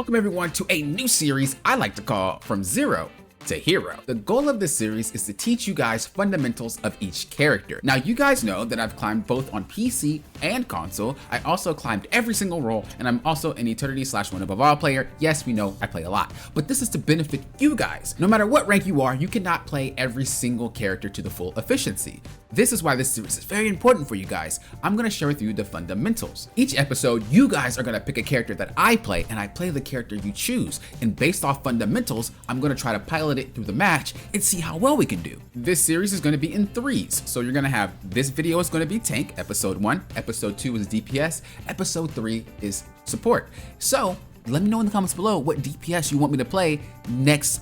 Welcome everyone to a new series I like to call From Zero to Hero. The goal of this series is to teach you guys fundamentals of each character. Now you guys know that I've climbed both on PC and console. I also climbed every single role, and I'm also an Eternity/One Above All player. Yes, we know I play a lot, but this is to benefit you guys. No matter what rank you are, you cannot play every single character to the full efficiency. This is why this series is very important for you guys. I'm gonna share with you the fundamentals. Each episode, you guys are gonna pick a character that I play, and I play the character you choose. And based off fundamentals, I'm gonna try to pilot it through the match and see how well we can do. This series is gonna be in threes. So you're gonna have, this video is gonna be tank, episode 1, episode 2 is DPS, episode 3 is support. So let me know in the comments below what DPS you want me to play next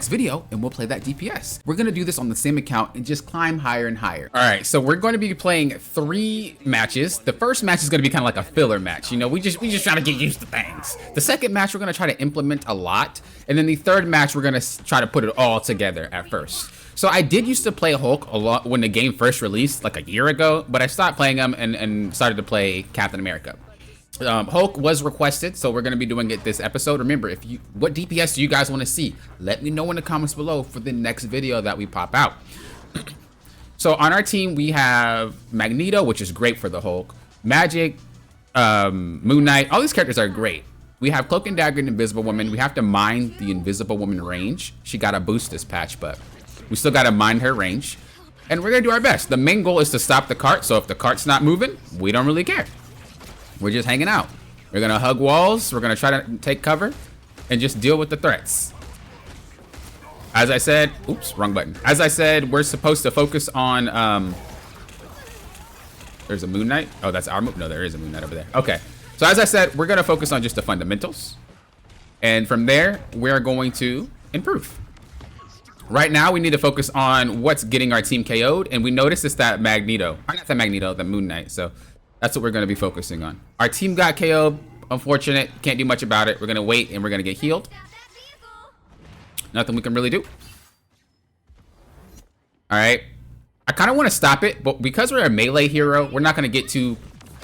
video, and we'll play that DPS. We're gonna do this on the same account and just climb higher and higher. All right, so we're going to be playing 3 matches. The first match is gonna be kind of like a filler match. You know, we just try to get used to things. The second match, we're gonna try to implement a lot. And then the third match, we're gonna try to put it all together at first. So I did used to play Hulk a lot when the game first released, like a year ago, but I stopped playing him and started to play Captain America. Hulk was requested, so we're going to be doing it this episode. Remember, what DPS do you guys want to see? Let me know in the comments below for the next video that we pop out. So on our team, we have Magneto, which is great for the Hulk. Magic, Moon Knight, all these characters are great. We have Cloak and Dagger and Invisible Woman. We have to mine the Invisible Woman range. She got a boost this patch, but we still got to mine her range. And we're going to do our best. The main goal is to stop the cart, so if the cart's not moving, we don't really care. We're just hanging out. We're gonna hug walls. We're gonna try to take cover and just deal with the threats. As I said, oops, wrong button. As I said, we're supposed to focus on, there's a Moon Knight. Oh, that's our, no, there is a Moon Knight over there. Okay. So as I said, we're gonna focus on just the fundamentals. And from there, we're going to improve. Right now, we need to focus on what's getting our team KO'd. And we notice it's that Magneto, or not that Magneto, the Moon Knight. So that's what we're going to be focusing on. Our team got KO'd. Unfortunate. Can't do much about it. We're going to wait and we're going to get healed. Nothing we can really do. All right. I kind of want to stop it, but because we're a melee hero, we're not going to get too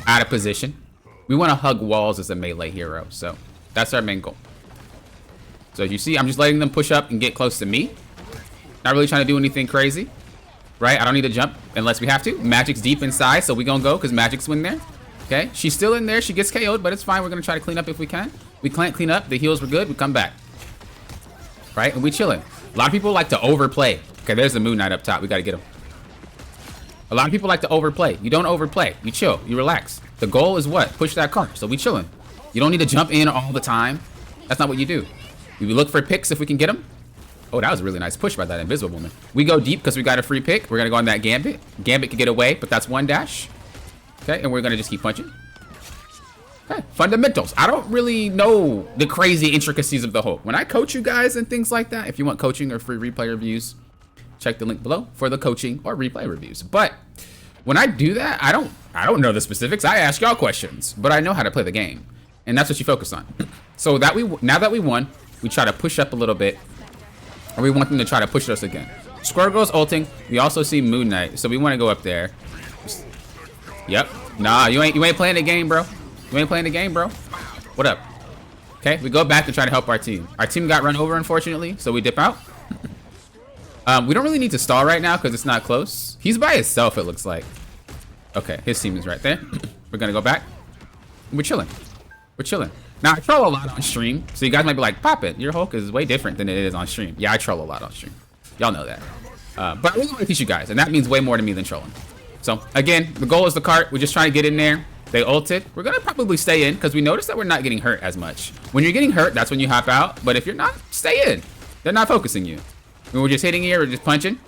out of position. We want to hug walls as a melee hero. So that's our main goal. So as you see, I'm just letting them push up and get close to me. Not really trying to do anything crazy. Right, I don't need to jump unless we have to. Magic's deep inside, so we gonna go because Magic's in there. Okay, she's still in there. She gets KO'd, but it's fine. We're gonna try to clean up if we can. We can't clean up. The heals were good. We come back. Right, and we chilling. A lot of people like to overplay. Okay, there's the Moon Knight up top. We gotta get him. A lot of people like to overplay. You don't overplay. You chill. You relax. The goal is what? Push that cart. So we chilling. You don't need to jump in all the time. That's not what you do. We look for picks if we can get them. Oh, that was a really nice push by that Invisible Woman. We go deep because we got a free pick. We're going to go on that Gambit. Gambit can get away, but that's one dash. Okay, and we're going to just keep punching. Okay, fundamentals. I don't really know the crazy intricacies of the Hulk. When I coach you guys and things like that, if you want coaching or free replay reviews, check the link below for the coaching or replay reviews. But when I do that, I don't know the specifics. I ask y'all questions, but I know how to play the game. And that's what you focus on. So now that we won, we try to push up a little bit. Or we want them to try to push us again. Squirrel Girl's ulting. We also see Moon Knight, so we want to go up there. Yep. Nah, you ain't playing the game, bro. You ain't playing the game, bro. What up? Okay, we go back to try to help our team. Our team got run over, unfortunately, so we dip out. We don't really need to stall right now because it's not close. He's by himself, it looks like. Okay, his team is right there. We're gonna go back. We're chilling. We're chilling. Now, I troll a lot on stream, so you guys might be like, pop it. Your Hulk is way different than it is on stream. Yeah, I troll a lot on stream. Y'all know that. But I really want to teach you guys, and that means way more to me than trolling. So, again, the goal is the cart. We're just trying to get in there. They ulted. We're going to probably stay in because we noticed that we're not getting hurt as much. When you're getting hurt, that's when you hop out. But if you're not, stay in. They're not focusing you. When we're just hitting here, we're just punching.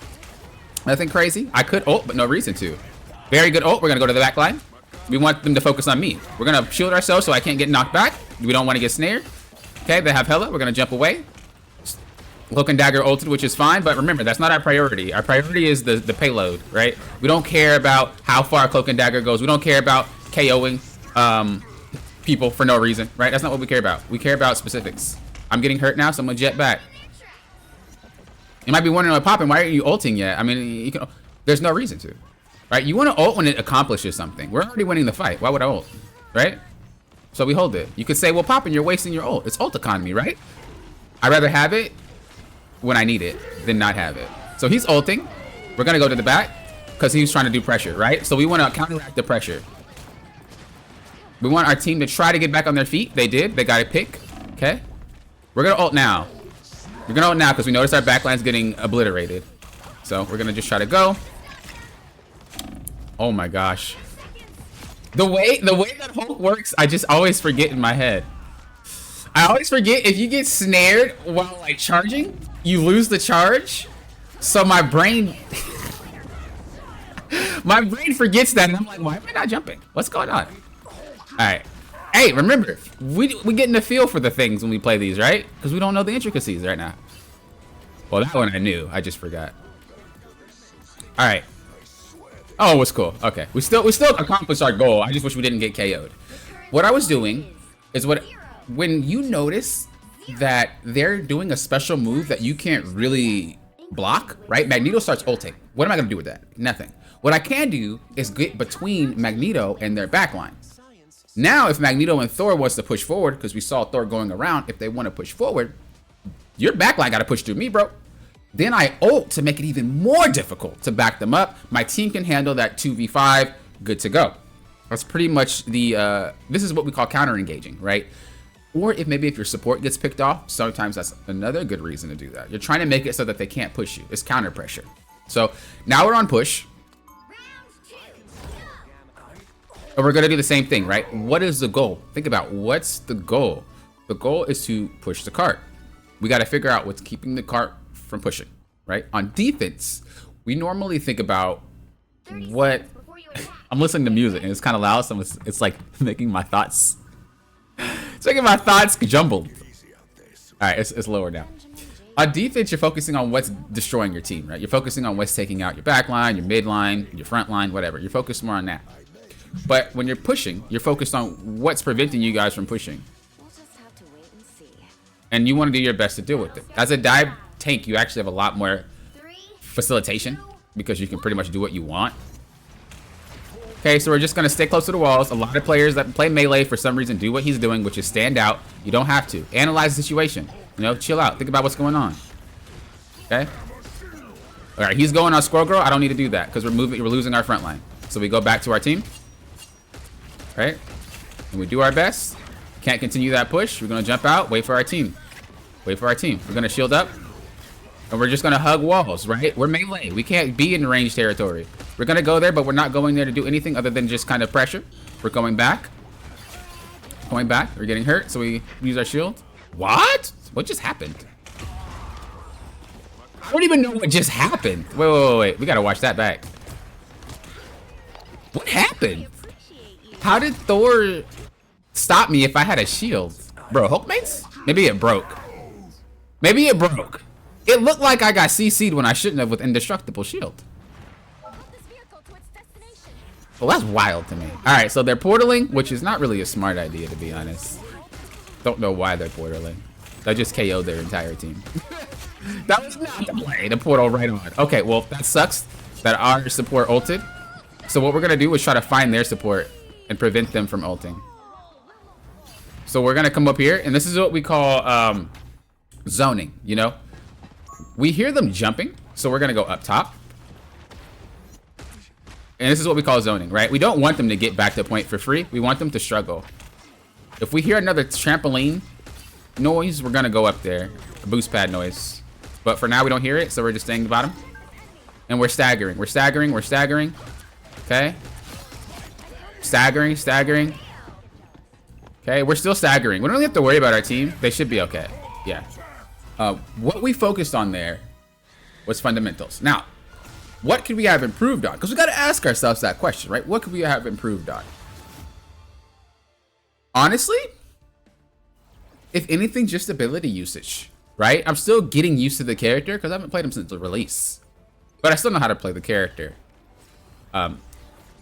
Nothing crazy. I could ult, but no reason to. Very good ult. We're going to go to the back line. We want them to focus on me. We're going to shield ourselves so I can't get knocked back. We don't want to get snared. Okay, they have Hella. We're going to jump away. Cloak and Dagger ulted, which is fine. But remember, that's not our priority. Our priority is the payload, right? We don't care about how far Cloak and Dagger goes. We don't care about KOing people for no reason, right? That's not what we care about. We care about specifics. I'm getting hurt now, so I'm going to jet back. You might be wondering, like, Poppin', why aren't you ulting yet? I mean, there's no reason to. Right? You want to ult when it accomplishes something. We're already winning the fight. Why would I ult? Right? So we hold it. You could say, well, Poppin, you're wasting your ult. It's ult economy, right? I'd rather have it when I need it than not have it. So he's ulting. We're going to go to the back because he's trying to do pressure, right? So we want to counteract the pressure. We want our team to try to get back on their feet. They did. They got a pick. Okay. We're going to ult now. We're going to ult now because we notice our backline's getting obliterated. So we're going to just try to go. Oh my gosh. The way that Hulk works, I just always forget in my head. I always forget if you get snared while like charging, you lose the charge. So my brain forgets that, and I'm like, why am I not jumping? What's going on? All right. Hey, remember, we get in the feel for the things when we play these, right? Because we don't know the intricacies right now. Well, that one I knew. I just forgot. All right. Oh, it was cool. Okay, we still accomplished our goal. I just wish we didn't get KO'd. What I was doing is when you notice that they're doing a special move that you can't really block, right? Magneto starts ulting. What am I gonna do with that? Nothing. What I can do is get between Magneto and their backline. Now, if Magneto and Thor wants to push forward, because we saw Thor going around, if they want to push forward, your backline got to push through me, bro. Then I ult to make it even more difficult to back them up. My team can handle that 2v5. Good to go. That's pretty much the, this is what we call counter-engaging, right? Or if your support gets picked off, sometimes that's another good reason to do that. You're trying to make it so that they can't push you. It's counter pressure. So now we're on push. And we're gonna do the same thing, right? What is the goal? Think about what's the goal. The goal is to push the cart. We gotta figure out what's keeping the cart from pushing, right? On defense, we normally think about what... I'm listening to music and it's kind of loud, so it's like making my thoughts... It's making my thoughts jumbled. All right, it's lower now. On defense, you're focusing on what's destroying your team, right? You're focusing on what's taking out your back line, your mid line, your front line, whatever. You're focused more on that. But when you're pushing, you're focused on what's preventing you guys from pushing. And you want to do your best to deal with it. As a dive tank, you actually have a lot more facilitation because you can pretty much do what you want. Okay, so we're just going to stay close to the walls. A lot of players that play melee for some reason do what he's doing, which is stand out. You don't have to. Analyze the situation. You know, chill out. Think about what's going on. Okay? All right, he's going on Squirrel Girl. I don't need to do that because we're losing our front line. So we go back to our team. Right? And we do our best. Can't continue that push. We're going to jump out. Wait for our team. Wait for our team. We're going to shield up. And we're just going to hug walls, right? We're melee. We can't be in range territory. We're going to go there, but we're not going there to do anything other than just kind of pressure. We're going back. Going back. We're getting hurt, so we use our shield. What? What just happened? I don't even know what just happened. Wait. We got to watch that back. What happened? How did Thor stop me if I had a shield? Bro, Hulkmates? Maybe it broke. Maybe it broke. It looked like I got CC'd when I shouldn't have with indestructible shield. Well, that's wild to me. All right, so they're portaling, which is not really a smart idea, to be honest. Don't know why they're portaling. They just KO'd their entire team. That was not the play, the portal right on. Okay, well, that sucks that our support ulted. So what we're going to do is try to find their support and prevent them from ulting. So we're going to come up here, and this is what we call zoning, you know? We hear them jumping, so we're going to go up top. And this is what we call zoning, right? We don't want them to get back to point for free. We want them to struggle. If we hear another trampoline noise, we're going to go up there. A boost pad noise. But for now, we don't hear it, so we're just staying at the bottom. And we're staggering. We're staggering. We're staggering. Okay. Staggering. Okay, we're still staggering. We don't really have to worry about our team. They should be okay. Yeah. What we focused on there was fundamentals. Now, what could we have improved on? Because we got to ask ourselves that question, right? What could we have improved on? Honestly, if anything, just ability usage, right? I'm still getting used to the character because I haven't played him since the release. But I still know how to play the character.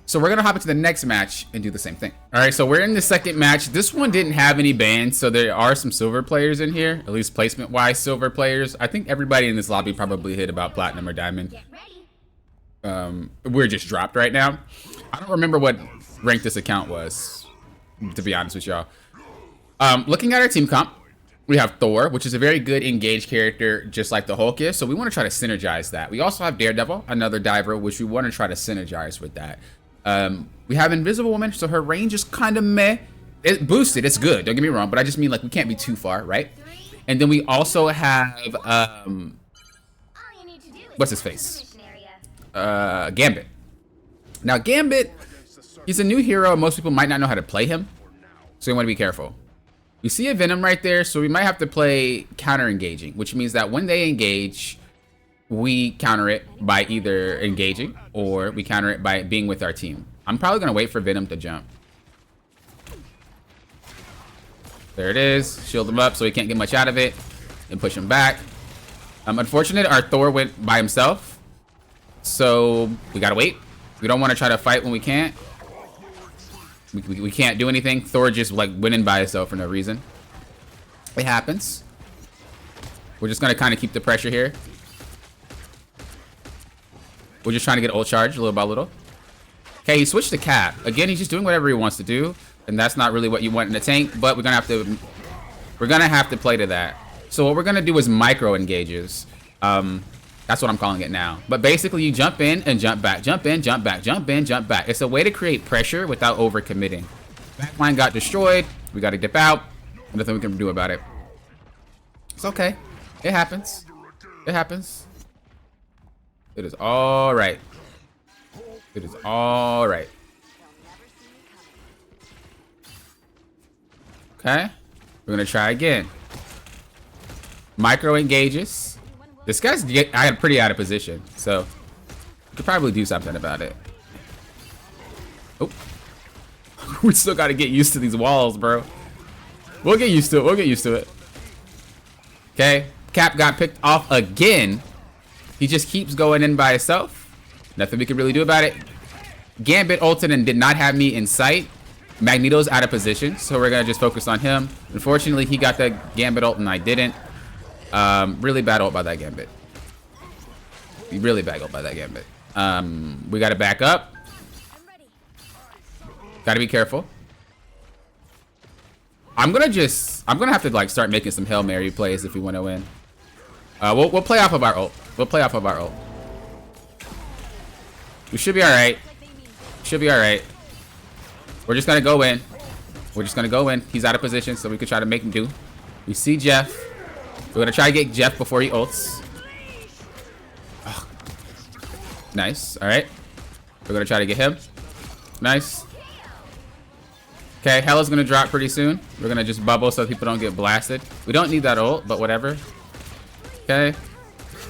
So we're going to hop into the next match and do the same thing. All right, so we're in the second match. This one didn't have any bans, so there are some silver players in here, at least placement-wise silver players. I think everybody in this lobby probably hit about platinum or diamond. We're just dropped right now. I don't remember what rank this account was, to be honest with y'all. Looking at our team comp, we have Thor, which is a very good engaged character, just like the Hulk is. So we want to try to synergize that. We also have Daredevil, another diver, which we want to try to synergize with that. We have Invisible Woman, so her range is kind of meh. It boosted, it's good, don't get me wrong, but I just mean like we can't be too far, right? And then we also have what's his face? Gambit. Now Gambit, he's a new hero. Most people might not know how to play him, so we want to be careful. You see a Venom right there, so we might have to play counter engaging, which means that when they engage, we counter it by either engaging or we counter it by being with our team. I'm probably gonna wait for Venom to jump. There it is. Shield him up so he can't get much out of it and push him back. Unfortunate, our Thor went by himself, so we gotta wait. We don't want to try to fight when we can't. We can't do anything. Thor just like went in by himself for no reason. It happens. We're just gonna kind of keep the pressure here. We're just trying to get ult charge little by little. Okay, he switched to Cap. Again, he's just doing whatever he wants to do, and that's not really what you want in a tank. But we're gonna have to play to that. So what we're gonna do is micro engages. That's what I'm calling it now. But basically, you jump in and jump back, jump in, jump back, jump in, jump back. It's a way to create pressure without overcommitting. Backline got destroyed. We got to dip out. Nothing we can do about it. It's okay. It happens. It happens. It is all right. It is all right. Okay. We're gonna try again. Micro engages. This guy's pretty out of position, so we could probably do something about it. Oh, we still got to get used to these walls, bro. We'll get used to it. We'll get used to it. Okay, Cap got picked off again. He just keeps going in by himself. Nothing we can really do about it. Gambit ulted and did not have me in sight. Magneto's out of position, so we're gonna just focus on him. Unfortunately, he got the Gambit ult and I didn't. Really bad ult by that Gambit. Really bad ult by that Gambit. We gotta back up. Gotta be careful. I'm gonna have to like start making some Hail Mary plays if we want to win. We'll play off of our ult. We'll play off of our ult. We should be all right. Should be all right. We're just gonna go in. We're just gonna go in. He's out of position, so we could try to make him do. We see Jeff. We're gonna try to get Jeff before he ults. Oh. Nice. All right. We're gonna try to get him. Nice. Okay, Hella's gonna drop pretty soon. We're gonna just bubble so people don't get blasted. We don't need that ult, but whatever. Okay.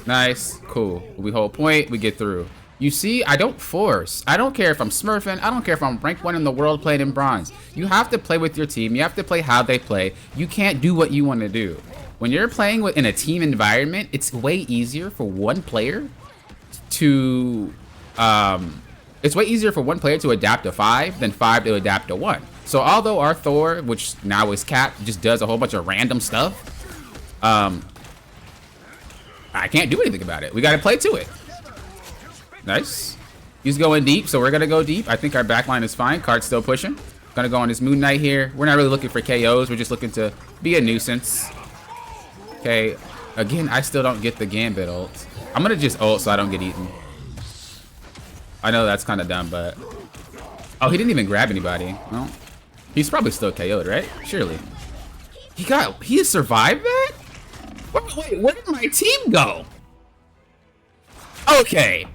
Nice. Cool. We hold point. We get through. You see, I don't force. I don't care if I'm smurfing. I don't care if I'm rank 1 in the world playing in bronze. You have to play with your team. You have to play how they play. You can't do what you want to do. When you're playing in a team environment, it's way easier for one player to adapt to 5 than 5 to adapt to 1. So although our Thor, which now is Cap, just does a whole bunch of random stuff, I can't do anything about it. We got to play to it. Nice. He's going deep, so we're going to go deep. I think our backline is fine. Card's still pushing. Going to go on his Moon Knight here. We're not really looking for KOs. We're just looking to be a nuisance. Okay. Again, I still don't get the Gambit ult. I'm going to just ult so I don't get eaten. I know that's kind of dumb, but... Oh, he didn't even grab anybody. Well, he's probably still KO'd, right? Surely. He survived that? Wait, where did my team go? Okay.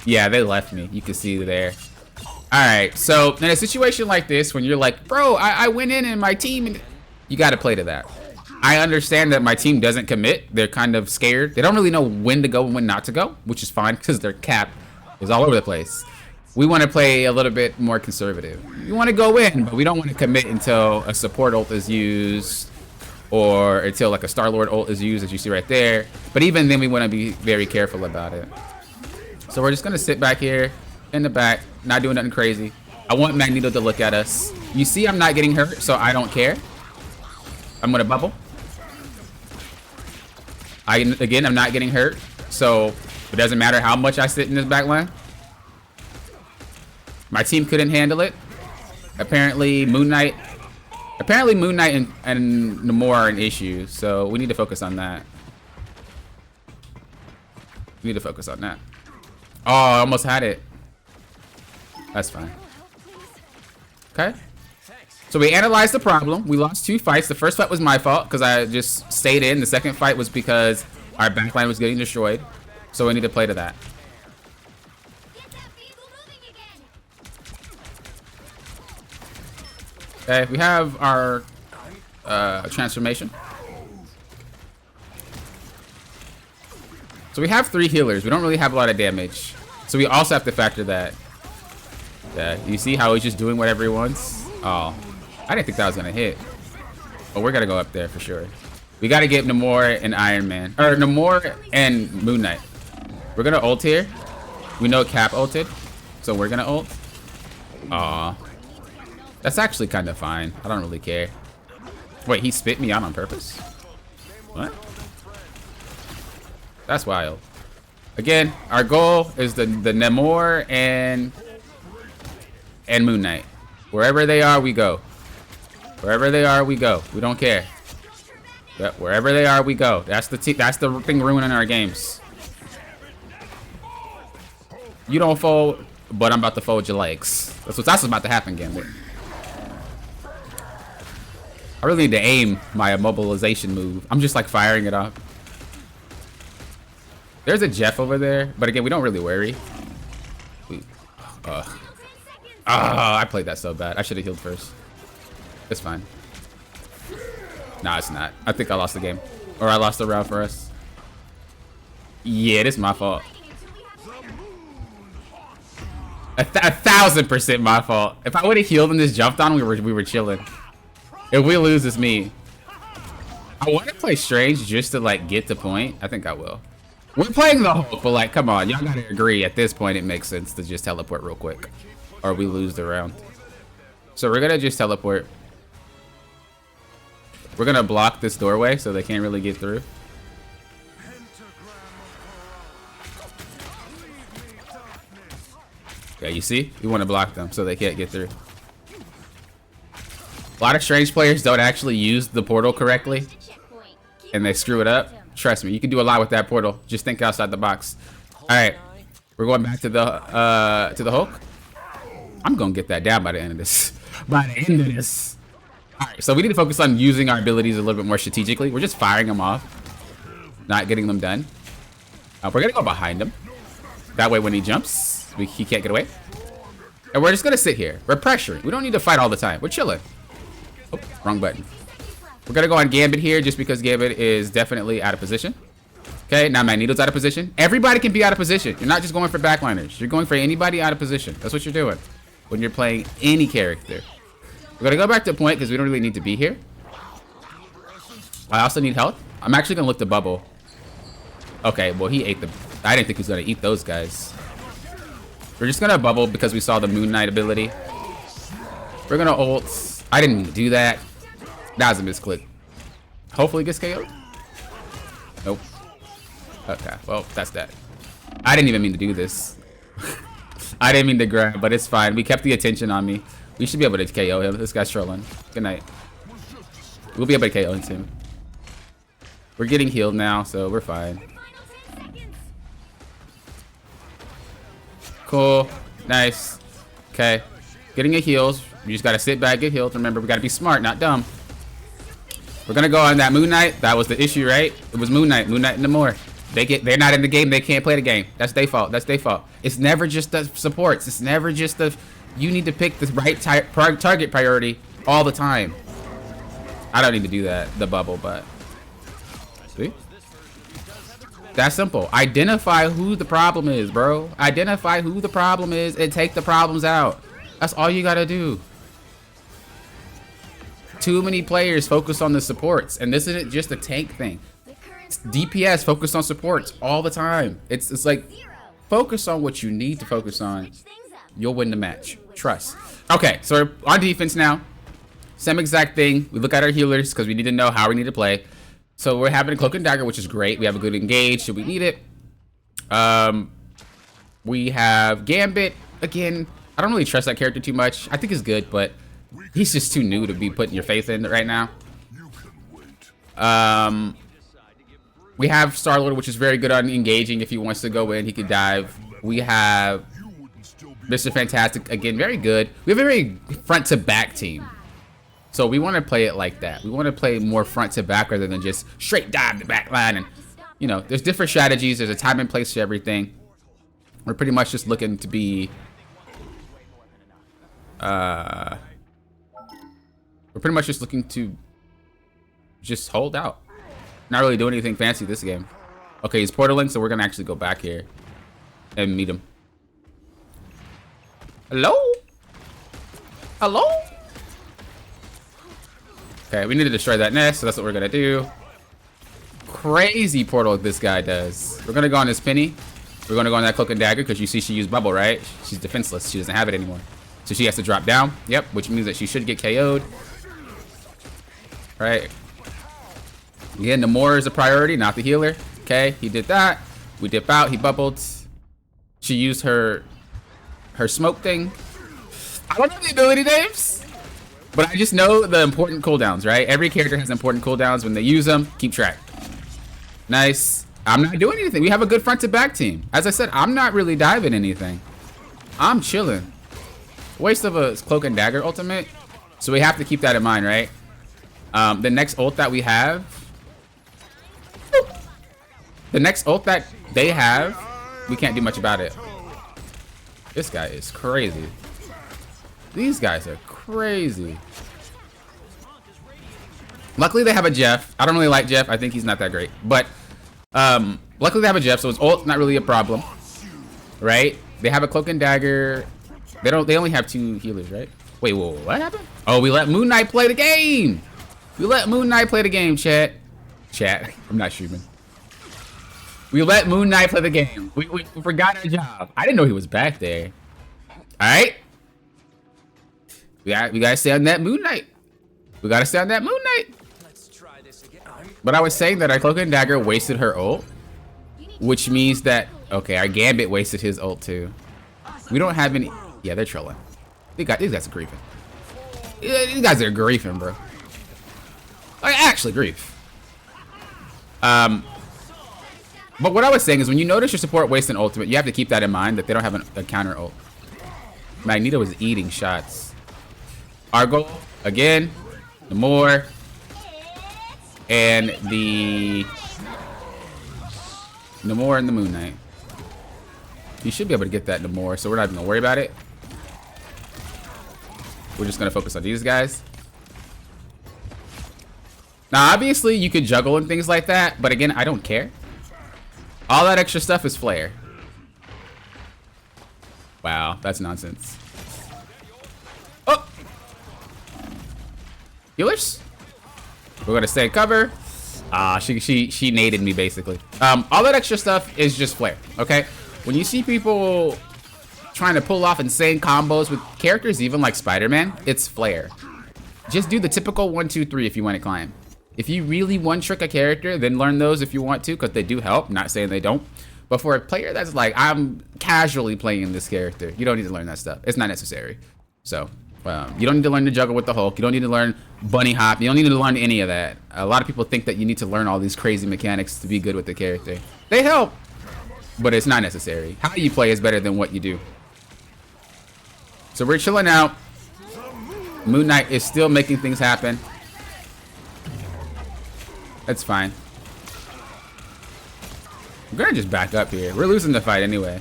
Yeah, they left me. You can see there. Alright, so in a situation like this, when you're like, bro, I went in and my team... And you got to play to that. I understand that my team doesn't commit. They're kind of scared. They don't really know when to go and when not to go, which is fine because their cap is all over the place. We want to play a little bit more conservative. We want to go in, but we don't want to commit until a support ult is used or until like a Star-Lord ult is used, as you see right there. But even then, we want to be very careful about it. So we're just going to sit back here in the back, not doing nothing crazy. I want Magneto to look at us. You see I'm not getting hurt, so I don't care. I'm going to bubble. Again, I'm not getting hurt, so it doesn't matter how much I sit in this back line. My team couldn't handle it. Apparently, Moon Knight Apparently Moon Knight and Namor are an issue, so we need to focus on that. We need to focus on that. Oh, I almost had it. That's fine. Okay. So we analyzed the problem. We lost 2 fights. The first fight was my fault because I just stayed in. The second fight was because our backline was getting destroyed. So we need to play to that. Okay, we have our transformation. So we have 3 healers. We don't really have a lot of damage. So we also have to factor that. Yeah, you see how he's just doing whatever he wants? Oh, I didn't think that was gonna hit. But we're gonna go up there for sure. We gotta get Namor and Iron Man. Or Namor and Moon Knight. We're gonna ult here. We know Cap ulted. So we're gonna ult. Aw. That's actually kind of fine. I don't really care. Wait, he spit me out on purpose? What? That's wild. Again, our goal is the Namor and Moon Knight. Wherever they are, we go. Wherever they are, we go. We don't care. Yep, wherever they are, we go. That's the thing ruining our games. You don't fold, but I'm about to fold your legs. That's what's about to happen, Gambit. I really need to aim my immobilization move. I'm just like firing it off. There's a Jeff over there, but again, we don't really worry. I played that so bad. I should have healed first. It's fine. Nah, it's not. I think I lost the game. Or I lost the round for us. Yeah, this is my fault. 1000% my fault. If I would have healed and just jumped on, we were chilling. If we lose, it's me. I want to play Strange just to like get the point. I think I will. We're playing the Hulk, but like, come on, y'all gotta agree. At this point, it makes sense to just teleport real quick, or we lose the round. So we're gonna just teleport. We're gonna block this doorway so they can't really get through. Yeah, you see? We want to block them so they can't get through. A lot of Strange players don't actually use the portal correctly, and they screw it up. Trust me, you can do a lot with that portal. Just think outside the box. All right, we're going back to the Hulk. I'm gonna get that down by the end of this. By the end of this. All right, so we need to focus on using our abilities a little bit more strategically. We're just firing them off, not getting them done. We're gonna go behind him. That way, when he jumps, he can't get away. And we're just gonna sit here. We're pressuring. We don't need to fight all the time. We're chilling. Oh, wrong button. We're gonna go on Gambit here just because Gambit is definitely out of position. Okay, now Magneto's out of position. Everybody can be out of position. You're not just going for backliners. You're going for anybody out of position. That's what you're doing when you're playing any character. We're gonna go back to point because we don't really need to be here. I also need health. I'm actually gonna look the bubble. Okay, well he ate the... I didn't think he was gonna eat those guys. We're just gonna bubble because we saw the Moon Knight ability. We're gonna ult. I didn't mean to do that. That was a misclick. Hopefully gets KO'd. Nope. Okay, well, that's that. I didn't even mean to do this. I didn't mean to grab, but it's fine. We kept the attention on me. We should be able to KO him. This guy's trolling. Good night. We'll be able to KO him. We're getting healed now, so we're fine. Cool. Nice. Okay. Getting a heals. You just gotta sit back, get healed. Remember, we gotta be smart, not dumb. We're gonna go on that Moon Knight. That was the issue, right? It was Moon Knight and Namor. They're not in the game. They can't play the game. That's their fault. That's their fault. It's never just the supports. It's never just the... You need to pick the right target priority all the time. I don't need to do that, the bubble, but... See? That's simple. Identify who the problem is, bro. Identify who the problem is and take the problems out. That's all you gotta do. Too many players focus on the supports, and this isn't just a tank thing. It's DPS focus on supports all the time. It's like, focus on what you need to focus on. You'll win the match. Trust. Okay, so we're on defense now. Same exact thing. We look at our healers because we need to know how we need to play. So we're having a cloak and dagger, which is great. We have a good engage, should we need it. We have Gambit. Again, I don't really trust that character too much. I think it's good, but He's just too new to be putting your faith in right now. We have Star-Lord, which is very good on engaging. If he wants to go in, he could dive. We have Mr. Fantastic, again, very good. We have a very front-to-back team. So we want to play it like that. We want to play more front-to-back rather than just straight dive the back line. And, you know, there's different strategies. There's a time and place for everything. We're pretty much just looking to be... we're pretty much just looking to just hold out. Not really doing anything fancy this game. Okay, he's portaling, so we're gonna actually go back here and meet him. Hello? Hello? Okay, we need to destroy that nest, so that's what we're gonna do. Crazy portal this guy does. We're gonna go on this Penny. We're gonna go on that Cloak and Dagger, because you see she used bubble, right? She's defenseless. She doesn't have it anymore. So she has to drop down. Yep, which means that she should get KO'd. Right. Again, the Moore is a priority, not the healer. Okay, he did that. We dip out, he bubbled. She used her smoke thing. I don't know the ability names, but I just know the important cooldowns, right? Every character has important cooldowns. When they use them, keep track. Nice. I'm not doing anything. We have a good front to back team. As I said, I'm not really diving anything. I'm chilling. Waste of a Cloak and Dagger ultimate. So we have to keep that in mind, right? The next ult that we have... The next ult that they have, we can't do much about it. This guy is crazy. These guys are crazy. Luckily they have a Jeff. I don't really like Jeff. I think he's not that great. But luckily they have a Jeff, so his ult's not really a problem. Right? They have a Cloak and Dagger. They only have 2 healers, right? Wait, whoa, what happened? Oh, we let Moon Knight play the game. We let Moon Knight play the game, chat. Chat. I'm not streaming. We let Moon Knight play the game. We forgot our job. I didn't know he was back there. Alright. We gotta stay on that Moon Knight. We gotta stay on that Moon Knight. But I was saying that our Cloak and Dagger wasted her ult. Which means that... Okay, our Gambit wasted his ult too. We don't have any... Yeah, they're trolling. These guys are griefing. These guys are griefing, bro. Like, actually grief. But what I was saying is when you notice your support waste an ultimate, you have to keep that in mind that they don't have a counter ult. Magneto is eating shots. Argo, again, the Moore, and the Moore and the Moon Knight. You should be able to get that Moore, so we're not even gonna worry about it. We're just gonna focus on these guys. Now, obviously, you could juggle and things like that, but again, I don't care. All that extra stuff is flare. Wow, that's nonsense. Oh! Healers? We're gonna stay in cover. She naded me, basically. All that extra stuff is just flare, okay? When you see people trying to pull off insane combos with characters, even like Spider-Man, it's flare. Just do the typical 1, 2, 3 if you want to climb. If you really one-trick a character, then learn those if you want to, because they do help. Not saying they don't. But for a player that's like, I'm casually playing this character, you don't need to learn that stuff. It's not necessary. So, you don't need to learn to juggle with the Hulk. You don't need to learn bunny hop. You don't need to learn any of that. A lot of people think that you need to learn all these crazy mechanics to be good with the character. They help, but it's not necessary. How you play is better than what you do. So we're chilling out. Moon Knight is still making things happen. That's fine. I'm gonna just back up here. We're losing the fight anyway.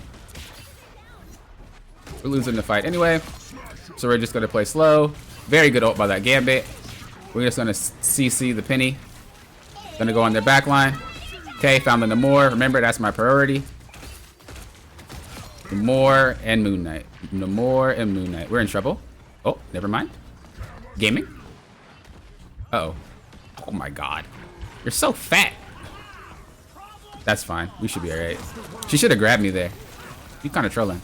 We're losing the fight anyway. So we're just gonna play slow. Very good ult by that Gambit. We're just gonna CC the Penny. Gonna go on their back line. Okay, found the Namor. Remember, that's my priority. Namor and Moon Knight. Namor and Moon Knight. We're in trouble. Oh, never mind. Gaming? Uh-oh. Oh my god. You're so fat. That's fine. We should be alright. She should have grabbed me there. You're kind of trolling.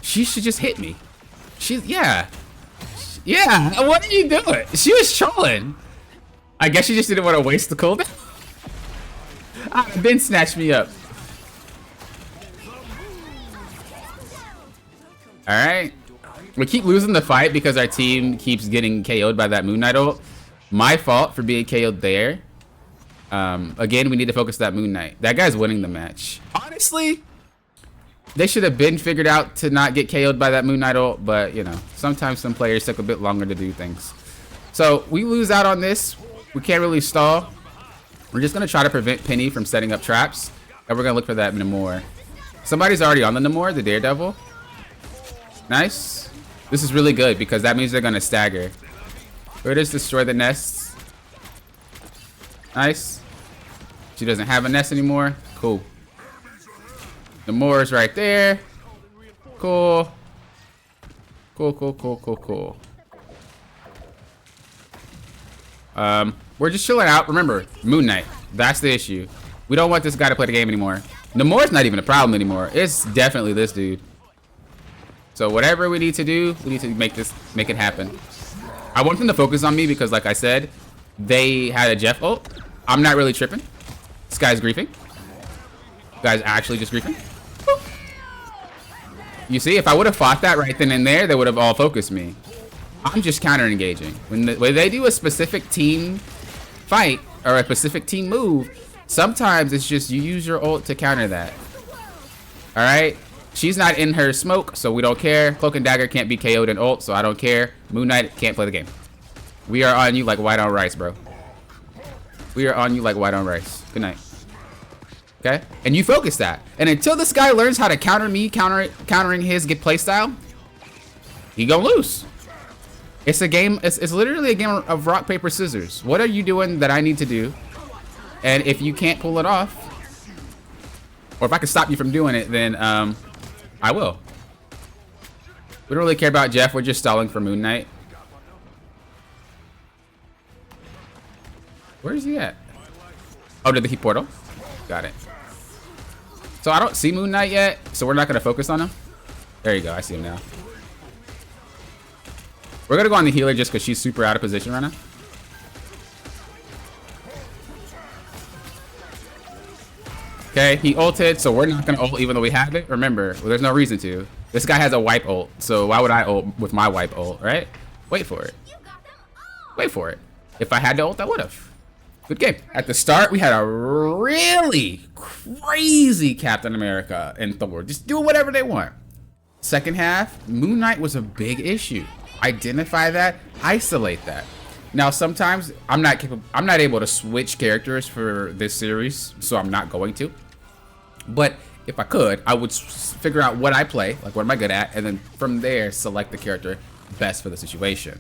She should just hit me. Yeah. Yeah, what are you doing? She was trolling. I guess she just didn't want to waste the cooldown. Ben snatched me up. Alright. We keep losing the fight because our team keeps getting KO'd by that Moon Knight ult. My fault for being KO'd there. Again, we need to focus that Moon Knight. That guy's winning the match. Honestly, they should have been figured out to not get KO'd by that Moon Knight ult, but you know, sometimes some players take a bit longer to do things. So we lose out on this. We can't really stall. We're just gonna try to prevent Penny from setting up traps, and we're gonna look for that Namor. Somebody's already on the Namor, the Daredevil. Nice. This is really good because that means they're gonna stagger. Where does destroy the nests? Nice. She doesn't have a nest anymore. Cool. Namor's right there. Cool. Cool. We're just chilling out. Remember, Moon Knight. That's the issue. We don't want this guy to play the game anymore. Namor's not even a problem anymore. It's definitely this dude. So whatever we need to do, we need to make it happen. I want them to focus on me because, like I said, they had a Jeff ult. I'm not really tripping. This guy's griefing. Guy's actually just griefing. You see, if I would have fought that right then and there, they would have all focused me. I'm just counter engaging. When they do a specific team fight or a specific team move, sometimes it's just you use your ult to counter that. All right. She's not in her smoke, so we don't care. Cloak and Dagger can't be KO'd in ult, so I don't care. Moon Knight can't play the game. We are on you like white on rice, bro. We are on you like white on rice. Good night. Okay? And you focus that. And until this guy learns how to counter me, countering his playstyle, he gonna lose. It's a game. It's literally a game of rock, paper, scissors. What are you doing that I need to do? And if you can't pull it off, or if I can stop you from doing it, then I will. We don't really care about Jeff. We're just stalling for Moon Knight. Where is he at? Oh, did he portal? Got it. So I don't see Moon Knight yet, so we're not going to focus on him. There you go. I see him now. We're going to go on the healer just because she's super out of position right now. Okay, he ulted, so we're not going to ult even though we have it. Remember, well, there's no reason to. This guy has a wipe ult, so why would I ult with my wipe ult, right? Wait for it. Wait for it. If I had to ult, I would have. Good game. At the start, we had a really crazy Captain America and Thor. Just do whatever they want. Second half, Moon Knight was a big issue. Identify that, isolate that. Now, sometimes I'm not able to switch characters for this series, so I'm not going to. But if I could, I would figure out what I play, like what am I good at, and then from there, select the character best for the situation.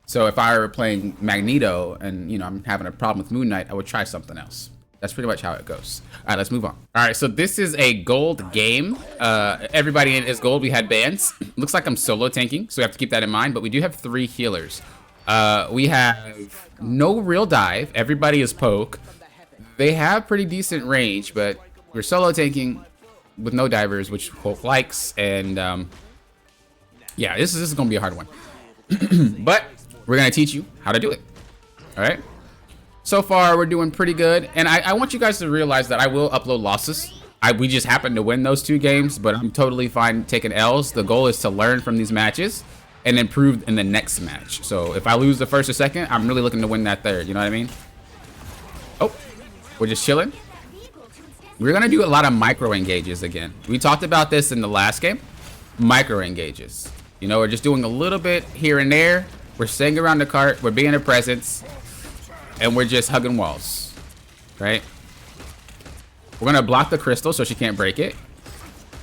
So if I were playing Magneto and, you know, I'm having a problem with Moon Knight, I would try something else. That's pretty much how it goes. All right, let's move on. All right, so this is a gold game. Everybody in is gold. We had bans. Looks like I'm solo tanking, so we have to keep that in mind. But we do have 3 healers. We have no real dive. Everybody is poke. They have pretty decent range, but we're solo tanking with no divers, which Hulk likes. And yeah, this is going to be a hard one. But we're going to teach you how to do it. All right. So far, we're doing pretty good. And I want you guys to realize that I will upload losses. We just happened to win those 2 games, but I'm totally fine taking L's. The goal is to learn from these matches and improve in the next match. So if I lose the first or second, I'm really looking to win that third. You know what I mean? Oh, we're just chilling. We're going to do a lot of micro engages again. We talked about this in the last game. Micro engages. You know, we're just doing a little bit here and there. We're staying around the cart. We're being a presence. And we're just hugging walls, right? We're gonna block the crystal so she can't break it,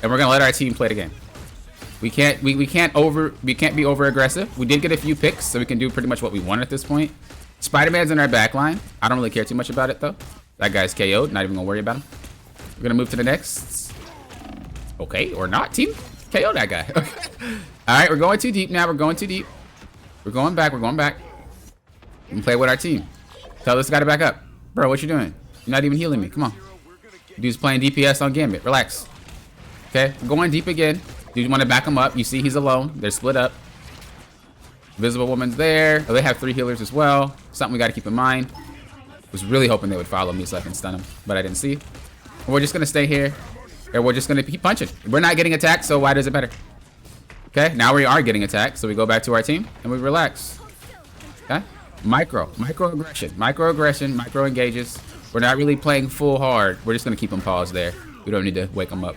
and we're gonna let our team play the game. We can't be over aggressive. We did get a few picks, so we can do pretty much what we want at this point. Spider-Man's in our back line. I don't really care too much about it though. That guy's KO'd. Not even gonna worry about him. We're gonna move to the next. Okay, or not. Team KO that guy. Okay. All right, we're going too deep now. We're going too deep. We're going back. We're going back. We can play with our team. Tell this guy to back up. Bro, what you doing? You're not even healing me. Come on. Dude's playing DPS on Gambit. Relax. Okay, we're going deep again. Dude, you want to back him up. You see he's alone. They're split up. Visible Woman's there. Oh, they have 3 healers as well. Something we got to keep in mind. Was really hoping they would follow me so I can stun them, but I didn't see. We're just going to stay here. And we're just going to keep punching. We're not getting attacked, so why does it matter? Okay, now we are getting attacked, so we go back to our team and we relax. Okay, microaggression, micro engages. We're not really playing full hard. We're just gonna keep them paused there. We don't need to wake them up.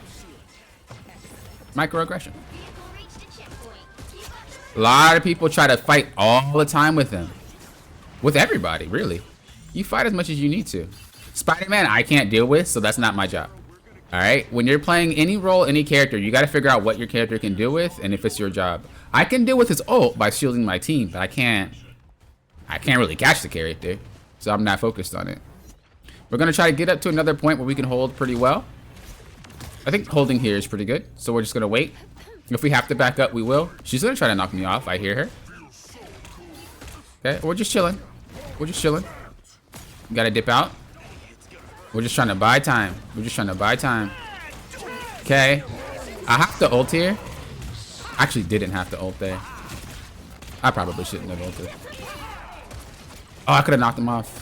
Microaggression. A lot of people try to fight all the time with him. With everybody, really. You fight as much as you need to. Spider-Man, I can't deal with, so that's not my job. All right, when you're playing any role, any character, you got to figure out what your character can deal with and if it's your job. I can deal with his ult by shielding my team, but I can't really catch the character, so I'm not focused on it. We're gonna try to get up to another point where we can hold pretty well. I think holding here is pretty good, so we're just gonna wait. If we have to back up, we will. She's gonna try to knock me off. I hear her. Okay, we're just chilling. We're just chilling. We gotta dip out. We're just trying to buy time. We're just trying to buy time. Okay. I have to ult here. Actually didn't have to ult there. I probably shouldn't have ulted. Oh, I could have knocked him off.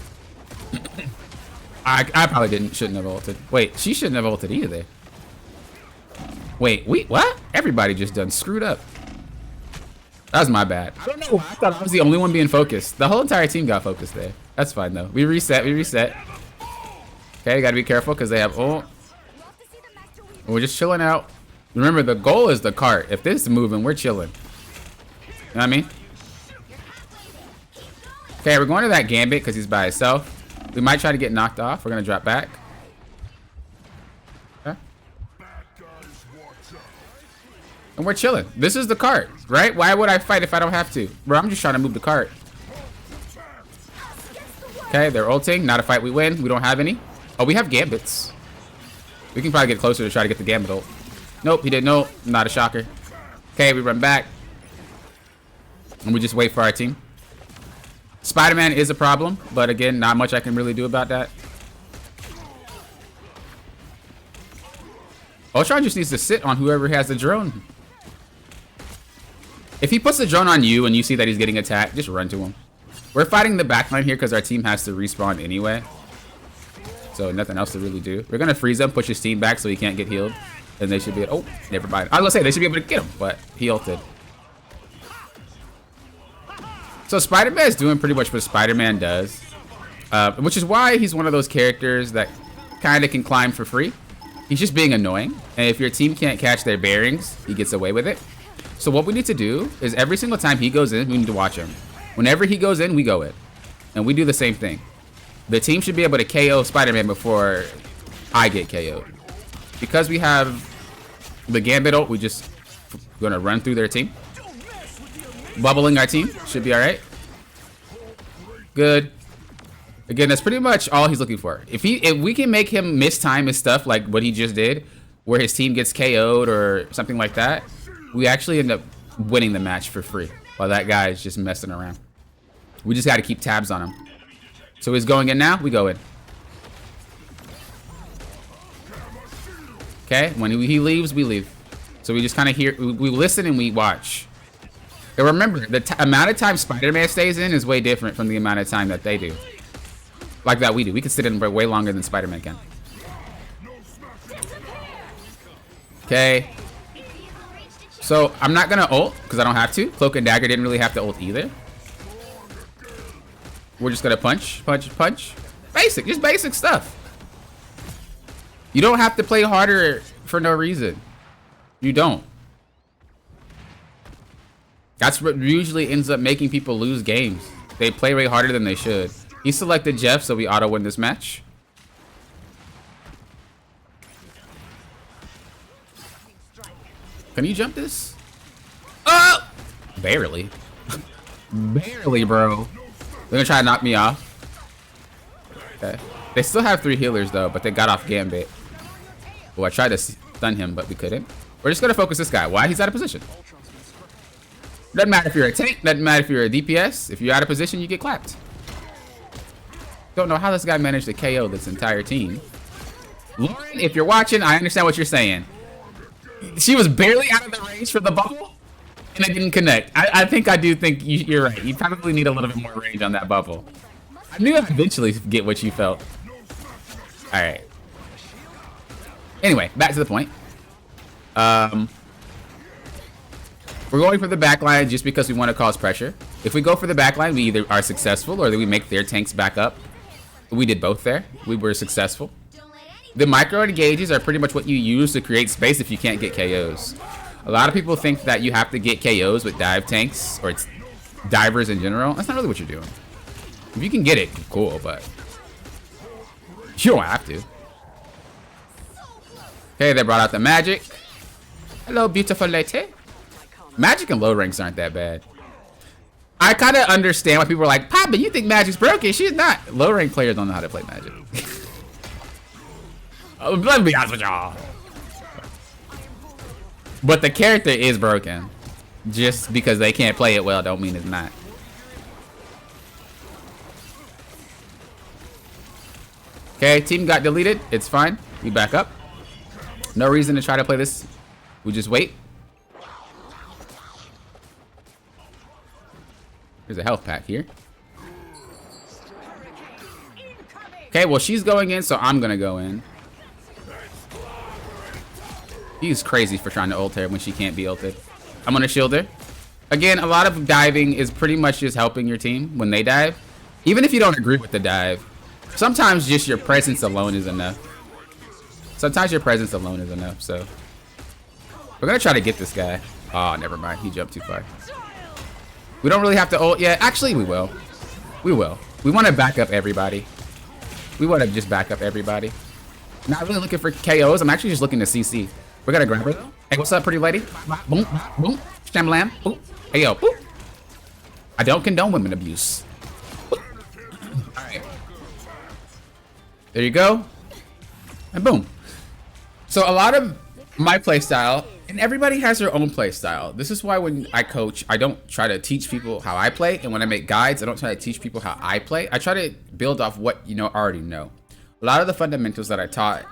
I probably shouldn't have ulted. Wait, she shouldn't have ulted either. Wait, what? Everybody just done screwed up. That was my bad. I don't know why I thought I was the only one being focused. The whole entire team got focused there. That's fine though. We reset. Okay, gotta be careful because they have ult. We're just chilling out. Remember, the goal is the cart. If this is moving, we're chilling. You know what I mean? Okay, we're going to that Gambit because he's by himself. We might try to get knocked off. We're gonna drop back. Okay. And we're chilling. This is the cart, right? Why would I fight if I don't have to? Bro, I'm just trying to move the cart. Okay, they're ulting. Not a fight we win. We don't have any. Oh, we have Gambits. We can probably get closer to try to get the Gambit ult. Nope, he didn't. Nope, not a shocker. Okay, we run back. And we just wait for our team. Spider-Man is a problem, but again, not much I can really do about that. Ultron just needs to sit on whoever has the drone. If he puts the drone on you and you see that he's getting attacked, just run to him. We're fighting the backline here because our team has to respawn anyway. So nothing else to really do. We're going to freeze him, push his team back so he can't get healed. And they should be able to... Oh, never mind. I was going to say, they should be able to get him, but he ulted. So Spider-Man is doing pretty much what Spider-Man does. Which is why he's one of those characters that kind of can climb for free. He's just being annoying. And if your team can't catch their bearings, he gets away with it. So what we need to do is every single time he goes in, we need to watch him. Whenever he goes in, we go in. And we do the same thing. The team should be able to KO Spider-Man before I get KO'd. Because we have the Gambit ult, we just gonna run through their team. Bubbling our team. Should be alright. Good. Again, that's pretty much all he's looking for. If we can make him mistime his stuff like what he just did, where his team gets KO'd or something like that, we actually end up winning the match for free. While that guy is just messing around. We just got to keep tabs on him. So he's going in now, we go in. Okay, when he leaves, we leave. So we just kind of hear, we listen and we watch. And remember, the amount of time Spider-Man stays in is way different from the amount of time that they do. Like that we do. We can sit in way longer than Spider-Man can. Okay. So I'm not gonna ult because I don't have to. Cloak and Dagger didn't really have to ult either. We're just gonna punch. Basic, just basic stuff. You don't have to play harder for no reason. You don't. That's what usually ends up making people lose games. They play way harder than they should. He selected Jeff, so we auto win this match. Can you jump this? Oh! Barely. Barely, bro. They're gonna try to knock me off. Okay. They still have 3 healers, though, but they got off Gambit. Oh, I tried to stun him, but we couldn't. We're just gonna focus this guy. Why? He's out of position. Doesn't matter if you're a tank. Doesn't matter if you're a DPS. If you're out of position, you get clapped. Don't know how this guy managed to KO this entire team. Lauren, if you're watching, I understand what you're saying. She was barely out of the range for the bubble, and it didn't connect. I do think you're right. You probably need a little bit more range on that bubble. I knew I'd eventually get what you felt. All right. Anyway, back to the point. We're going for the backline just because we want to cause pressure. If we go for the backline, we either are successful or we make their tanks back up. We did both there. We were successful. The micro engages are pretty much what you use to create space if you can't get KOs. A lot of people think that you have to get KOs with dive tanks or it's divers in general. That's not really what you're doing. If you can get it, cool, but you don't have to. Okay, they brought out the magic. Hello, beautiful lady. Magic and low ranks aren't that bad. I kind of understand why people are like, Papa, you think Magic's broken? She's not. Low rank players don't know how to play Magic. Let me be honest with y'all. But the character is broken. Just because they can't play it well don't mean it's not. Okay, team got deleted. It's fine. We back up. No reason to try to play this. We just wait. There's a health pack here. Okay, well, she's going in, so I'm gonna go in. He's crazy for trying to ult her when she can't be ulted. I'm gonna shield her. Again, a lot of diving is pretty much just helping your team when they dive. Even if you don't agree with the dive, sometimes just your presence alone is enough. Sometimes your presence alone is enough, so. We're gonna try to get this guy. Oh, never mind, he jumped too far. We don't really have to ult yet. Actually, we will. We will. We want to back up everybody. We want to just back up everybody. Not really looking for KOs. I'm actually just looking to CC. We're gonna grab her. Hey, what's up, pretty lady? Boom, boom, stam lamb. Boom. Hey, yo, boop. I don't condone women abuse. All right. There you go. And boom. So a lot of my play style, and everybody has their own play style. This is why when I coach, I don't try to teach people how I play, and when I make guides, I don't try to teach people how I play. I try to build off what already know. A lot of the fundamentals that I taught,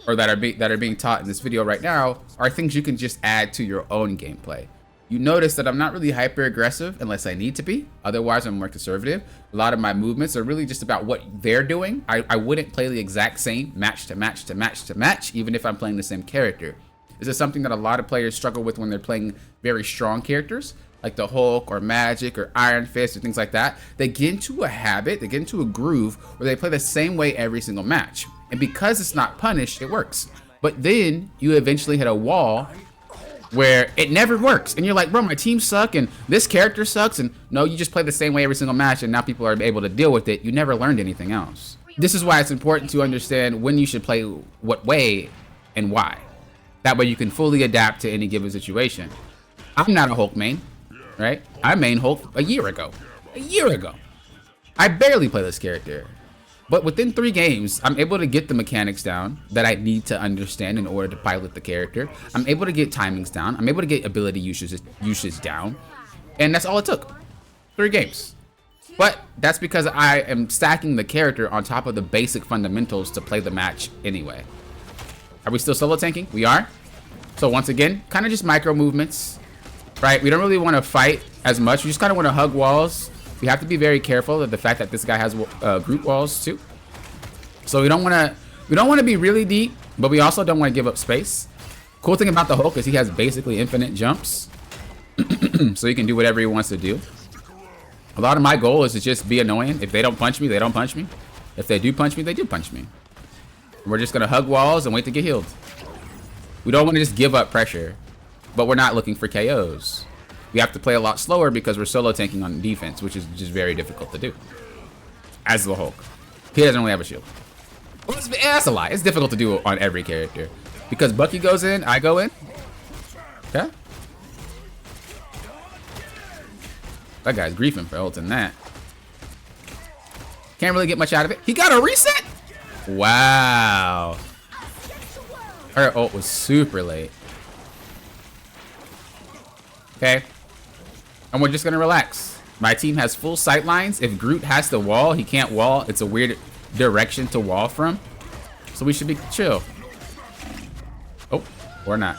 or that are being taught in this video right now, are things you can just add to your own gameplay. You notice that I'm not really hyper aggressive unless I need to be. Otherwise, I'm more conservative. A lot of my movements are really just about what they're doing. I wouldn't play the exact same match to match to match to match, even if I'm playing the same character. This is something that a lot of players struggle with when they're playing very strong characters, like the Hulk or Magic or Iron Fist or things like that. They get into a habit, they get into a groove where they play the same way every single match. And because it's not punished, it works. But then you eventually hit a wall where it never works. And you're like, bro, my team suck and this character sucks. And no, you just play the same way every single match and now people are able to deal with it. You never learned anything else. This is why it's important to understand when you should play what way and why. That way you can fully adapt to any given situation. I'm not a Hulk main, right? I main Hulk a year ago. A year ago. I barely play this character. But within 3 games, I'm able to get the mechanics down that I need to understand in order to pilot the character. I'm able to get timings down. I'm able to get ability usage down. And that's all it took. 3 games. But that's because I am stacking the character on top of the basic fundamentals to play the match anyway. Are we still solo tanking? We are. So once again, kind of just micro movements, right? We don't really want to fight as much. We just kind of want to hug walls. We have to be very careful of the fact that this guy has group walls too. So we don't want to be really deep, but we also don't want to give up space. Cool thing about the Hulk is he has basically infinite jumps. So he can do whatever he wants to do. A lot of my goal is to just be annoying. If they don't punch me, they don't punch me. If they do punch me, they do punch me. We're just going to hug walls and wait to get healed. We don't want to just give up pressure, but we're not looking for KOs. We have to play a lot slower because we're solo tanking on defense, which is just very difficult to do. As the Hulk. He doesn't really have a shield. Well, that's a lie. It's difficult to do on every character. Because Bucky goes in, I go in. Okay. That guy's griefing for ulting that. Can't really get much out of it. He got a reset? Wow. Her ult was super late. Okay. And we're just gonna relax. My team has full sight lines. If Groot has to wall, he can't wall. It's a weird direction to wall from. So we should be chill. Oh, or not.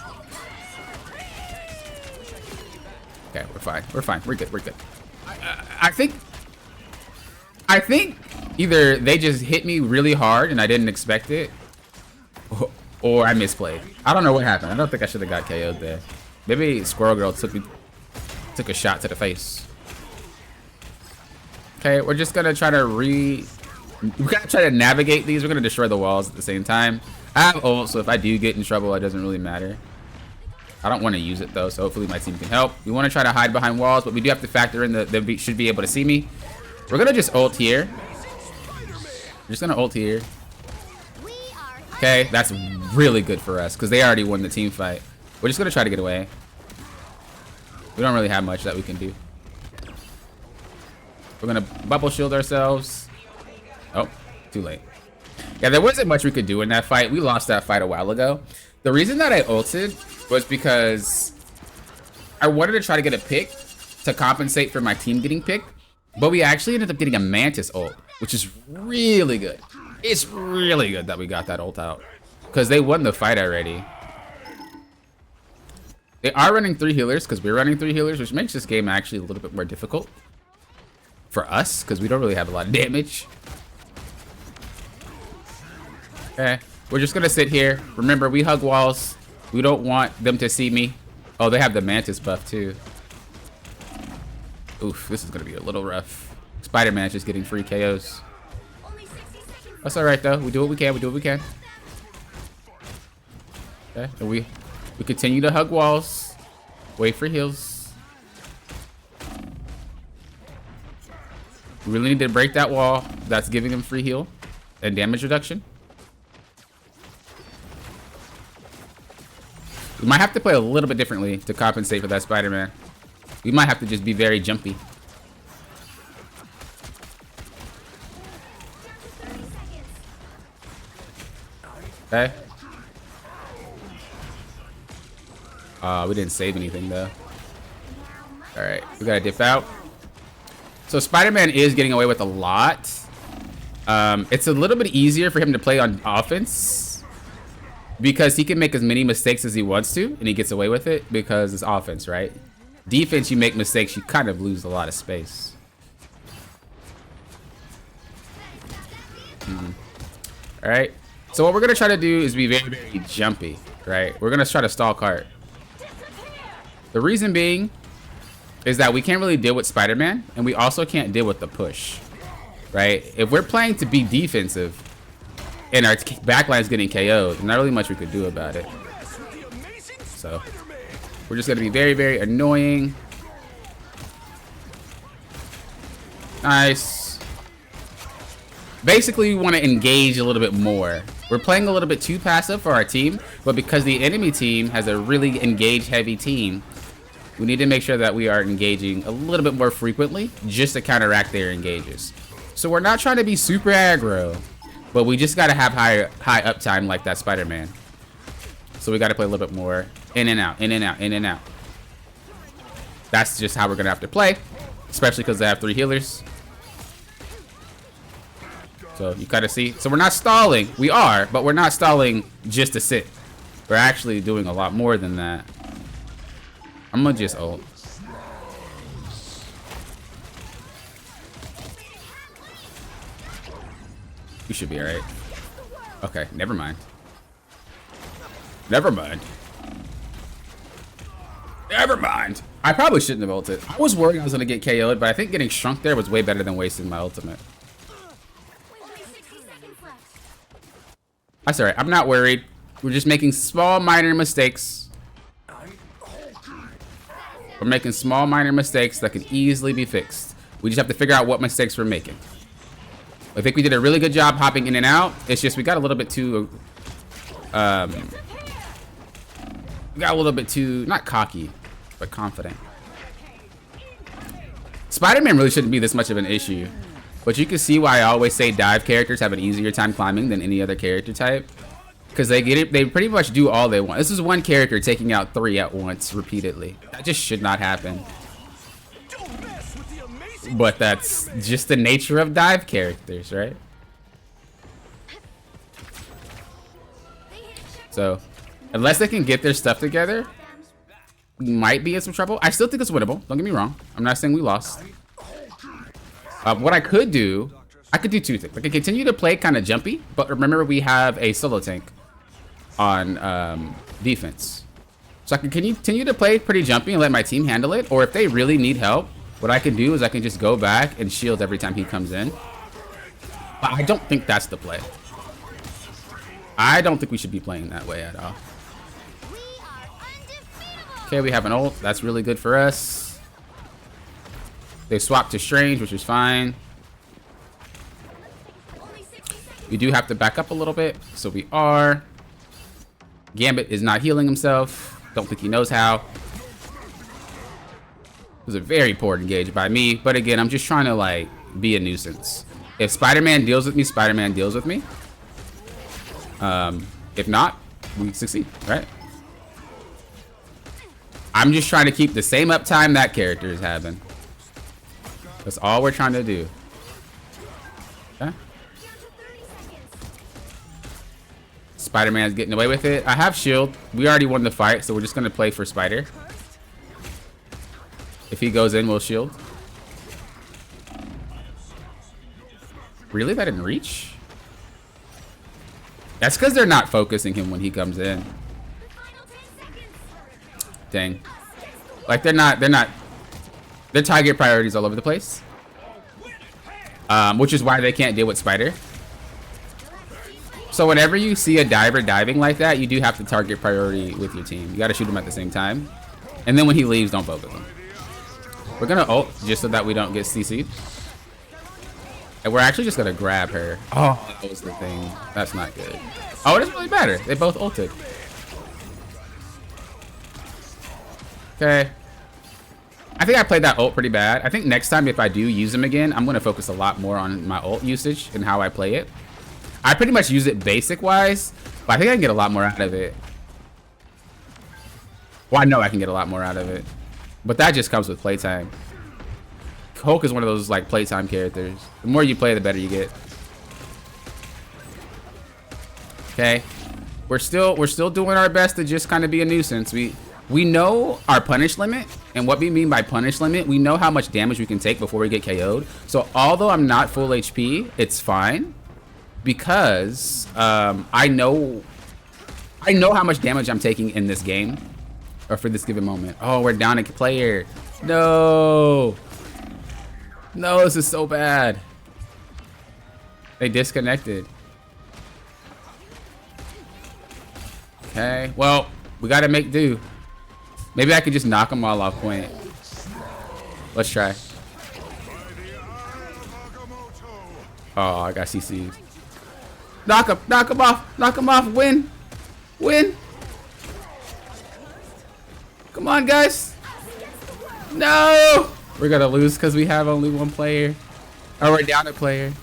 Okay, we're fine. We're fine. We're good. We're good. I think either they just hit me really hard and I didn't expect it, or I misplayed. I don't know what happened. I don't think I should have got KO'd there. Maybe Squirrel Girl took me Took a shot to the face. Okay, we're just gonna try to we gotta try to navigate these. We're gonna destroy the walls at the same time. I have ult, so if I do get in trouble, it doesn't really matter. I don't want to use it though, so hopefully my team can help. We want to try to hide behind walls, but we do have to factor in that they should be able to see me. We're gonna just ult here. We're just gonna ult here. Okay, that's really good for us because they already won the team fight. We're just gonna try to get away. We don't really have much that we can do. We're gonna bubble shield ourselves. Oh, too late. Yeah, there wasn't much we could do in that fight. We lost that fight a while ago. The reason that I ulted was because I wanted to try to get a pick to compensate for my team getting picked, but we actually ended up getting a Mantis ult, which is really good. It's really good that we got that ult out because they won the fight already. They are running 3 healers because we're running 3 healers, which makes this game actually a little bit more difficult for us because we don't really have a lot of damage. Okay, we're just gonna sit here. Remember, we hug walls. We don't want them to see me. Oh, they have the Mantis buff too. Oof, this is gonna be a little rough. Spider-Man's just getting free KOs. That's all right though. We do what we can. We do what we can. Okay, and we continue to hug walls. Wait for heals. We really need to break that wall. That's giving them free heal and damage reduction. We might have to play a little bit differently to compensate for that Spider-Man. We might have to just be very jumpy. Okay. We didn't save anything though. All right, we gotta dip out. So Spider-Man is getting away with a lot. It's a little bit easier for him to play on offense because he can make as many mistakes as he wants to and he gets away with it because it's offense, right? Defense, you make mistakes, you kind of lose a lot of space. All right, so what we're gonna try to do is be very, very jumpy, right? We're gonna try to stall cart. The reason being is that we can't really deal with Spider-Man and we also can't deal with the push, right? If we're playing to be defensive and our backline is getting KO'd, there's not really much we could do about it. So we're just gonna be very, very annoying. Nice. Basically, we want to engage a little bit more. We're playing a little bit too passive for our team, but because the enemy team has a really engage heavy team, we need to make sure that we are engaging a little bit more frequently just to counteract their engages. So we're not trying to be super aggro, but we just got to have high uptime like that Spider-Man. So we got to play a little bit more in and out, in and out, in and out. That's just how we're going to have to play, especially because they have 3 healers. So you kind of see. So we're not stalling. We are, but we're not stalling just to sit. We're actually doing a lot more than that. I'm going to just ult. We should be all right. Okay, never mind. Never mind. Never mind. I probably shouldn't have ulted. I was worried I was going to get KO'd, but I think getting shrunk there was way better than wasting my ultimate. That's all right. I'm not worried. We're just making small, minor mistakes. We're making small, minor mistakes that can easily be fixed. We just have to figure out what mistakes we're making. I think we did a really good job hopping in and out. It's just we got a little bit too, not cocky, but confident. Spider-Man really shouldn't be this much of an issue. But you can see why I always say dive characters have an easier time climbing than any other character type. Because they get it, they pretty much do all they want. This is one character taking out 3 at once repeatedly. That just should not happen. But that's just the nature of dive characters, right? So, unless they can get their stuff together, we might be in some trouble. I still think it's winnable. Don't get me wrong. I'm not saying we lost. What I could do 2 things. I could continue to play kind of jumpy, but remember we have a solo tank on defense. So I can continue to play pretty jumpy and let my team handle it. Or if they really need help, what I can do is I can just go back and shield every time he comes in. But I don't think that's the play. I don't think we should be playing that way at all. Okay, we have an ult. That's really good for us. They swapped to Strange, which is fine. We do have to back up a little bit, so we are. Gambit is not healing himself. Don't think he knows how. It was a very poor engage by me, but again, I'm just trying to like be a nuisance. If Spider-Man deals with me, Spider-Man deals with me. If not, we succeed, right? I'm just trying to keep the same uptime that character is having. That's all we're trying to do. Okay. Spider-Man's getting away with it. I have shield. We already won the fight, so we're just gonna play for Spider. If he goes in, we'll shield. Really? That didn't reach? That's because they're not focusing him when he comes in. Dang. Like they're not their target priorities all over the place. Which is why they can't deal with Spider. So whenever you see a diver diving like that, you do have to target priority with your team. You gotta shoot him at the same time. And then when he leaves, don't focus him. We're gonna ult just so that we don't get CC'd. And we're actually just gonna grab her. Oh, that was the thing. That's not good. Oh, it doesn't really matter. They both ulted. Okay. I think I played that ult pretty bad. I think next time if I do use him again, I'm gonna focus a lot more on my ult usage and how I play it. I pretty much use it basic wise, but I think I can get a lot more out of it. Well, I know I can get a lot more out of it, but that just comes with playtime. Hulk is one of those like playtime characters. The more you play, the better you get. Okay, we're still doing our best to just kind of be a nuisance. We know our punish limit, and what we mean by punish limit, we know how much damage we can take before we get KO'd. So although I'm not full HP, it's fine because I know how much damage I'm taking in this game or for this given moment. Oh, we're down a player. No. No, this is so bad. They disconnected. Okay, well, we gotta make do. Maybe I could just knock them all off point. Let's try. Oh, I got CC'd. Knock him off, win. Come on, guys. No! We're gonna lose because we have only one player. Oh, we're down a player.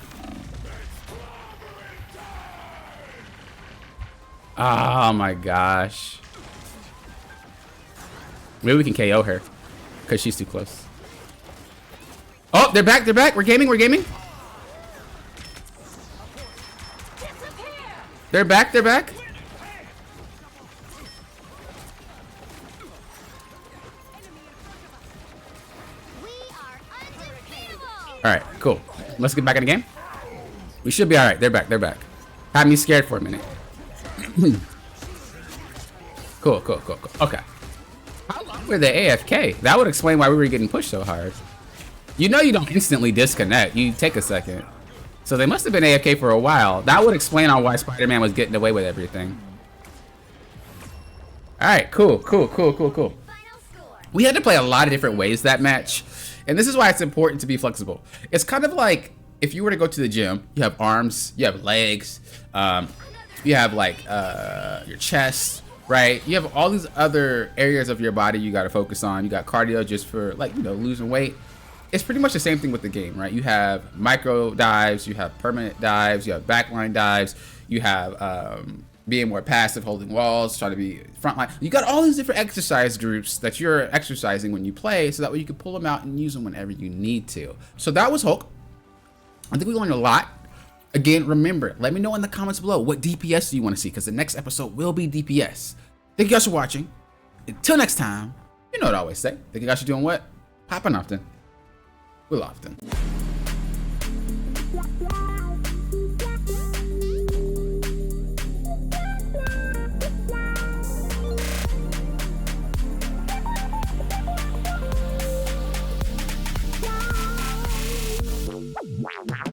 Oh my gosh. Maybe we can KO her because she's too close. Oh, they're back. We're gaming. They're back. All right, cool. Let's get back in the game. We should be all right. They're back. Had me scared for a minute. Cool. Okay. How long were they AFK? That would explain why we were getting pushed so hard. You know you don't instantly disconnect. You take a second. So they must have been AFK for a while. That would explain on why Spider-Man was getting away with everything. All right, cool. We had to play a lot of different ways that match. And this is why it's important to be flexible. It's kind of like if you were to go to the gym, you have arms, you have legs, you have like your chest, right? You have all these other areas of your body you got to focus on. You got cardio just for like, losing weight. It's pretty much the same thing with the game, right? You have micro dives, you have permanent dives, you have backline dives, you have being more passive, holding walls, trying to be frontline. You got all these different exercise groups that you're exercising when you play, so that way you can pull them out and use them whenever you need to. So that was Hulk. I think we learned a lot. Again, remember, let me know in the comments below what DPS do you want to see, because the next episode will be DPS. Thank you guys for watching. Until next time, you know what I always say. Thank you guys for doing what? Popping often. Will often.